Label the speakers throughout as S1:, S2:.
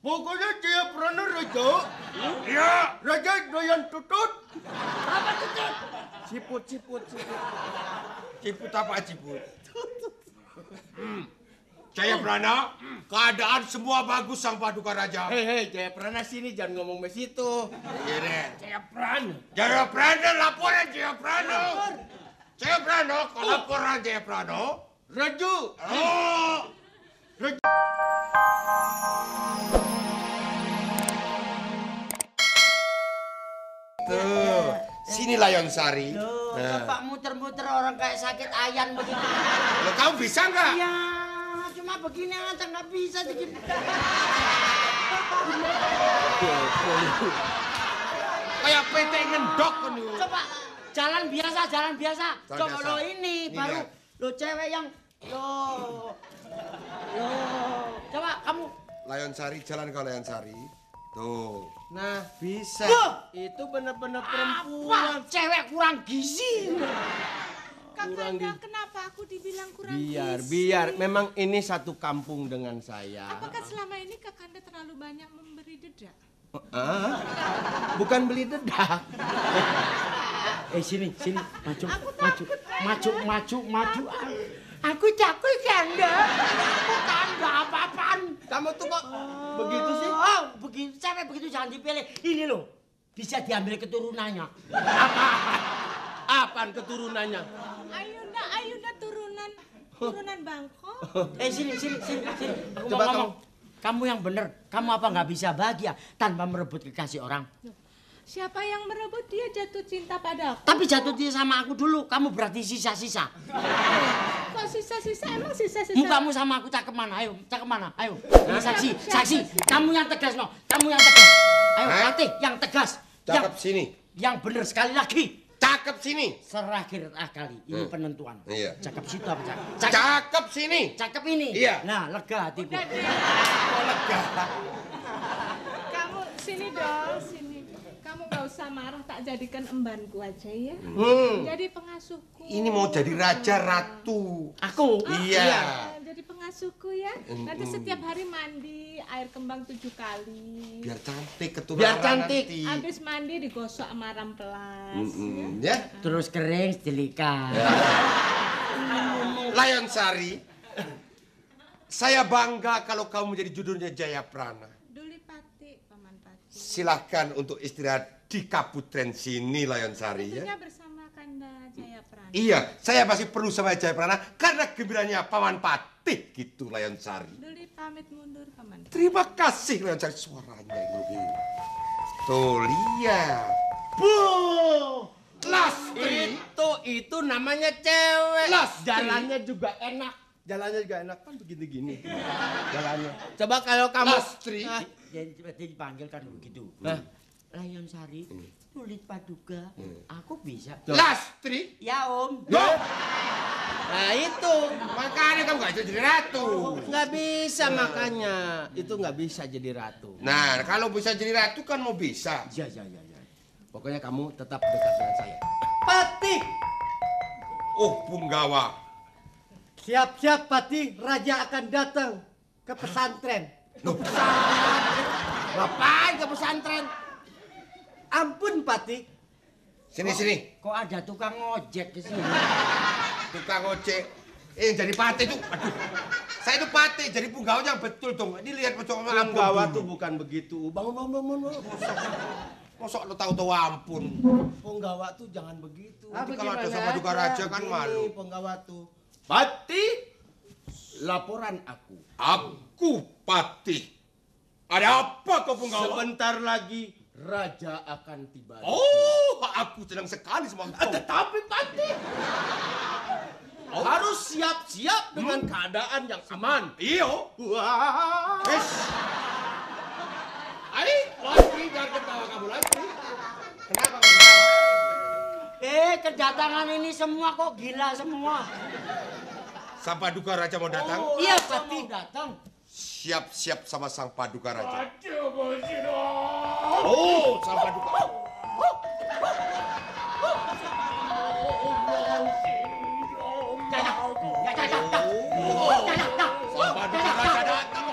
S1: Pokoknya Jayaprana raja.
S2: Iya.
S1: Raja doyan tutut.
S3: Apa tutut?
S1: Ciput.
S2: Ciput apa ciput? Jayaprana, keadaan semua bagus Sang Paduka Raja.
S1: Hei, Jayaprana sini, jangan ngomong ke situ.
S2: Iya deh.
S1: Jayaprana,
S2: laporan Jayaprana. Jayaprana, kau laporan Jayaprana.
S1: Raju.
S2: Oh.
S1: Raju.
S2: Tuh, sini Layonsari.
S3: Coba muter-muter orang kayak sakit ayan begitu.
S2: Lo kamu bisa nggak?
S3: Ya, cuma begini aja nggak bisa dikit.
S2: Kayak PT ngendok kan lu.
S3: Coba jalan biasa. Coba
S2: biasa.
S3: lo ini baru
S2: lihat.
S3: lo cewek yang lo. Coba kamu.
S2: Layonsari, jalan kau Layonsari. Tuh.
S1: Nah, bisa.
S3: Loh!
S1: Itu benar-benar
S3: Apa?
S1: perempuan.
S3: Cewek kurang gizi.
S4: Kakanda, kenapa aku dibilang kurang gizi?
S1: Biar. Memang ini satu kampung dengan saya.
S4: Apakah selama ini Kakanda terlalu banyak memberi dedak?
S1: Bukan beli dedak.
S3: Sini. Maju. Aku takut Kanda. Aku Kanda apa-apaan.
S1: Kamu tuh kok begitu sih?
S3: Oh, begitu. Cewek begitu jangan dipilih. Ini loh, bisa diambil keturunannya.
S1: Apaan keturunannya?
S4: Ayunda turunan Bangkok.
S3: Sini. Aku
S1: Coba
S3: mau ngomong. Kamu yang bener. Kamu apa nggak bisa bahagia tanpa merebut kekasih orang?
S4: Siapa yang merebut dia jatuh cinta padaku?
S3: Tapi jatuh dia sama aku dulu. Kamu berarti sisa-sisa.
S4: Kok sisa-sisa? Emang sisa-sisa?
S3: Mukamu sama aku cakep mana? Ayo, cakep mana? Ayo. Ini saksi. Kamu yang tegas, no. Kamu yang tegas. Ayo, Fatih, yang tegas.
S2: Cakep sini.
S3: Yang bener sekali lagi.
S2: Cakep sini.
S3: Terakhir kali. Ini penentuan.
S2: Iya.
S3: Cakep situ apa cakep?
S2: Cakep sini.
S3: Cakep ini.
S2: Iya.
S3: Nah, lega hatiku.
S4: Kamu sini dong, sini. Kamu gak usah marah, tak jadikan embanku aja ya. Jadi pengasuhku.
S2: Ini mau jadi raja ratu.
S3: Aku?
S2: Iya.
S4: Jadi pengasuhku ya. Nanti setiap hari mandi air kembang 7 kali.
S2: Biar cantik ketularan
S3: Biar cantik.
S2: nanti.
S4: Habis mandi digosok sama ramplas.
S2: Ya.
S3: Terus kering, sedelikan.
S2: Layonsari, saya bangga kalau kamu menjadi judulnya Jayaprana.
S4: Duli Pati, Paman Pati.
S2: Silahkan untuk istirahat di Kaputren sini, Layonsari ya.
S4: Tentunya bersama Kanda Jayaprana.
S2: Iya, saya masih perlu sama Jayaprana karena gembiranya Paman Patih gitu, Layonsari.
S4: Duli pamit mundur, Paman Pati.
S2: Terima kasih, Layonsari, suaranya ini. Tuh, lihat.
S1: Bu!
S2: Lastri.
S1: Itu namanya cewek.
S2: Lastri.
S1: Jalannya juga enak. Kan begini-gini. Jalannya. Coba kalau kamu
S2: Lastri.
S3: Jadi dipanggil kan begitu. Layonsari, Kulit Paduka, aku bisa.
S2: Lastri.
S3: Ya Om.
S1: Nah itu.
S2: Makanya kamu gak bisa jadi ratu.
S1: Nggak bisa makanya. Itu nggak bisa jadi ratu.
S2: Nah, kalau bisa jadi ratu kan mau bisa.
S1: Ya. Pokoknya kamu tetap dekat dengan saya. Patih!
S2: Oh, Punggawa.
S5: Siap-siap Patih, Raja akan datang ke pesantren.
S3: Ngapain ke pesantren?
S5: Ampun Patih.
S2: Sini.
S3: Kok ada tukang ojek di sini?
S2: Tukang ojek. Jadi Patih itu, aduh. Saya itu Patih, jadi Punggawa yang betul dong. Ini lihat pocong sama ampun
S1: Punggawa
S2: dulu.
S1: tuh bukan begitu. Bangun.
S2: Mosok lo tahu ampun.
S1: Punggawa tuh jangan begitu.
S2: Nanti kalau ada sama Paduka Raja kan malu.
S1: Punggawa tuh. Patih, laporan aku.
S2: Aku Patih. Ada apa kau Punggawa?
S1: Sebentar lagi Raja akan tiba.
S2: Oh, aku senang sekali sama engkau.
S1: Tetapi Patih harus siap-siap dengan keadaan yang aman.
S2: Iyo.
S1: Wah.
S2: Lastri, jangan ketawa kamu Lastri. Kenapa kamu ketawa?
S3: Kedatangan ini semua kok gila semua.
S2: Sang Paduka Raja mau datang?
S3: Iya, Patih datang.
S2: Siap-siap sama Sang Paduka Raja.
S1: Oh, Sang Paduka.
S2: Sang Paduka Raja datang.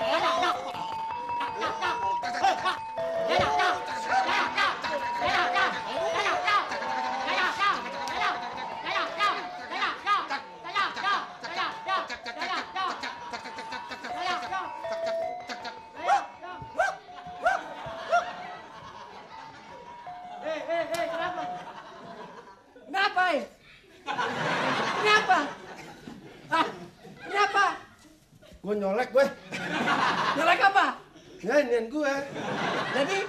S5: Ah, kenapa?
S1: Gue nyolek gue.
S5: Nyolek apa?
S1: Nyanyian gue.
S5: Jadi,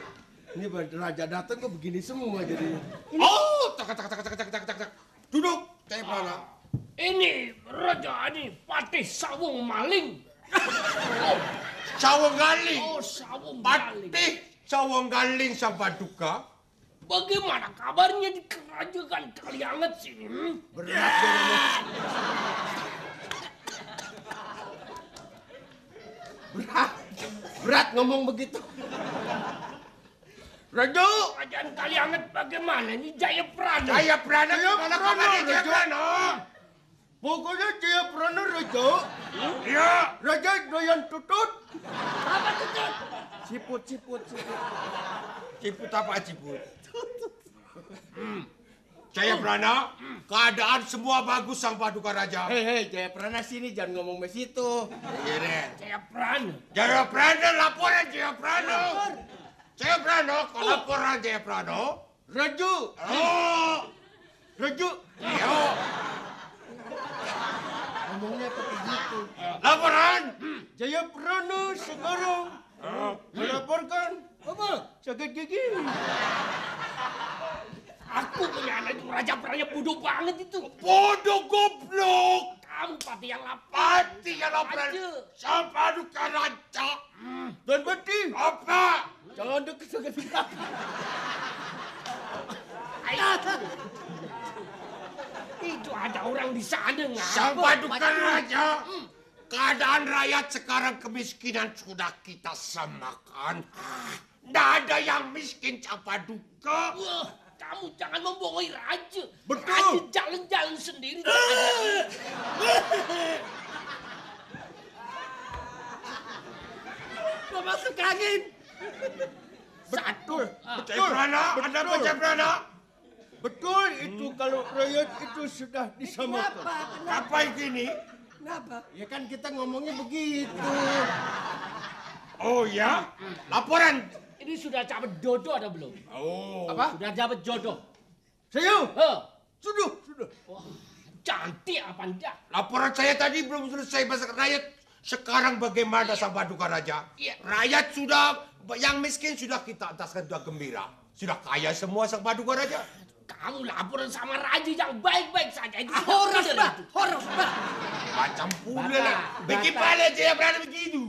S1: Ini raja datang kok begini semua jadinya.
S2: Oh, tak. Duduk, Jaya Prana.
S6: Ini raja ini Patih Sawung Maling.
S2: Sawanggaling.
S6: Oh, Sawung Maling.
S2: Patih Sawanggaling Sang Paduka.
S6: Bagaimana kabarnya di kerajaan Kalianget sini?
S1: Berat gue ngomong. Berat ngomong begitu. Raja,
S6: Kerajaan Kalianget bagaimana? Ini Jayaprana.
S2: Jaya Prana, gimana kabarnya Jaya Prana?
S1: pokoknya Jaya Prana Raja.
S2: Iya.
S1: Raja doyan tutut.
S6: Apa tutut?
S1: Siput.
S2: Ciput apa ciput? Jaya Prana, keadaan semua bagus Sang Paduka Raja.
S1: Hei, Jaya Prana sini jangan ngomong ke situ.
S2: Iya deh.
S6: Jayaprana.
S2: Jaya Prana, laporan Jaya Prana. Jaya Prana, laporan Jaya Prana.
S1: Raju,
S2: Oh,
S1: Raju.
S2: iya.
S1: Ngomongnya pakai gitu.
S2: Laporan.
S1: Jaya Prana sekarang melaporkan apa? Sakit gigi.
S6: Aku punya anak itu Raja Prana bodoh banget itu.
S2: Bodoh goblok.
S6: Kamu Patih yang lapar.
S2: Pati yang laporan.
S6: Raja.
S2: Sang Paduka Raja.
S1: Dan Bati,
S2: Apa?
S1: jangan deket-deket kita.
S6: Itu ada orang di sana
S2: Sang
S6: ngapa?
S2: Paduka Raja. Keadaan rakyat sekarang kemiskinan sudah kita samakan. Nggak ada yang miskin Sang Paduka.
S6: Wah, kamu jangan membohongi Raja.
S1: Betul.
S6: Raja jalan-jalan sendiri. tak ada.
S5: mau masuk angin.
S6: Betul.
S2: Jaya Prana, ada apa Jaya Prana?
S1: Betul itu kalau rakyat itu sudah disamakan.
S2: Apa ini?
S5: Kenapa?
S1: Ya kan kita ngomongnya begitu.
S2: Oh ya? Laporan.
S6: Ini sudah dapat jodoh ada belum?
S2: Oh.
S1: Apa?
S6: Sudah dapat jodoh.
S1: Saya
S6: Sudah.
S1: sudah.
S6: Cantik apa enggak?
S2: Laporan saya tadi belum selesai bahasa rakyat. Sekarang bagaimana Sang Paduka Raja?
S6: Iya.
S2: Rakyat sudah, yang miskin sudah kita ataskan, sudah gembira. Sudah kaya semua Sang Paduka Raja.
S6: Kamu laporan sama Raja yang baik-baik saja. Itu sudah
S5: Horos,
S6: benar
S5: Pak.
S6: itu.
S5: Horos, Pak.
S2: Macam pula
S3: Bapak,
S2: lah. Bagaimana Jaya Prana begitu?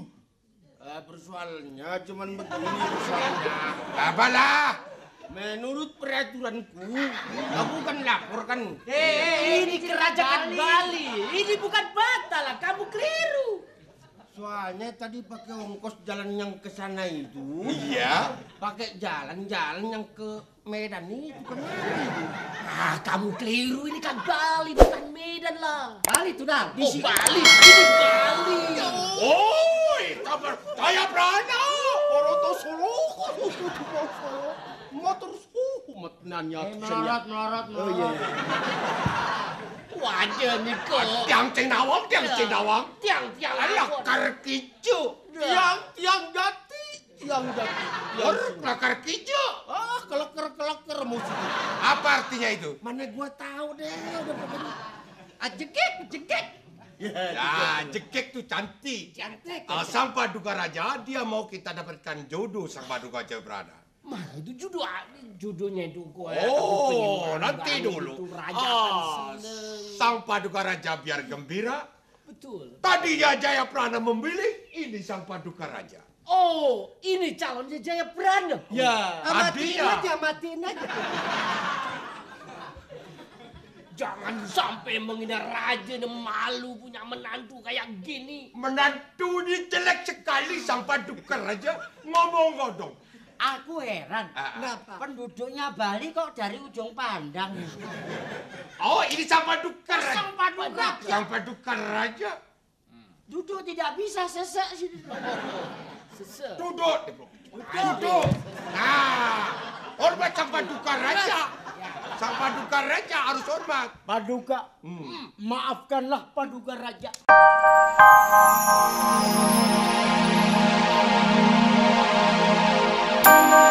S1: Persoalannya cuman begini persoalannya.
S2: Apalah.
S1: Menurut peraturanku, aku kan laporkan.
S3: Ini kerajaan Bali. Ini bukan Batalah, kamu keliru.
S1: Soalnya tadi pakai ongkos jalan yang ke sana itu,
S2: Iya.
S1: pakai jalan-jalan yang ke Medan itu kemana itu?
S6: Ah, kamu keliru. Ini kan Bali, bukan Medan lah.
S3: Bali tuh dah.
S6: Oh, Bali. Ini Bali.
S2: Oh, kabar Jaya Prana.
S1: Oroto Solo, motor suhu nanya.
S3: Melorot.
S1: Oh iya.
S6: Wajah nih kok.
S2: Tiang Cendawang.
S6: Tiang
S2: Alah,
S6: lapor.
S2: karkijo.
S1: Tiang jati.
S2: Lakar kijo.
S1: Ah, keleker musik.
S2: Apa artinya itu?
S1: Mana gua tahu deh, udah pokoknya.
S3: Jekek.
S2: Ya, jekek tuh cantik.
S3: Cantik.
S2: Sang Paduka Raja, dia mau kita dapatkan jodoh Sang Paduka Jaya Prana.
S6: Mana itu jodohnya itu kok.
S2: Oh, nanti dulu.
S6: Raja akan seneng.
S2: Sang Paduka Raja biar gembira.
S6: Betul.
S2: Tadinya Jaya Prana memilih, ini Sang Paduka Raja.
S6: Oh, ini calonnya Jayaprana.
S1: Ya.
S5: Matiin aja.
S6: Jangan sampai menghina raja dan malu punya menantu kayak gini.
S2: Menantu ini jelek sekali Sang Paduka Raja. Ngomong kau dong.
S3: Aku heran.
S5: Kenapa?
S3: Penduduknya Bali kok dari ujung pandang.
S2: Oh, ini Sang Paduka Raja.
S3: Sang Paduka.
S2: Sang Paduka Raja.
S3: Duduk tidak bisa sesek sini.
S6: Sesek.
S2: Duduk. Nah, hormat Sang Paduka Raja. Sang Paduka Raja harus hormat.
S1: Paduka. Maafkanlah Paduka Raja.
S7: Thank you.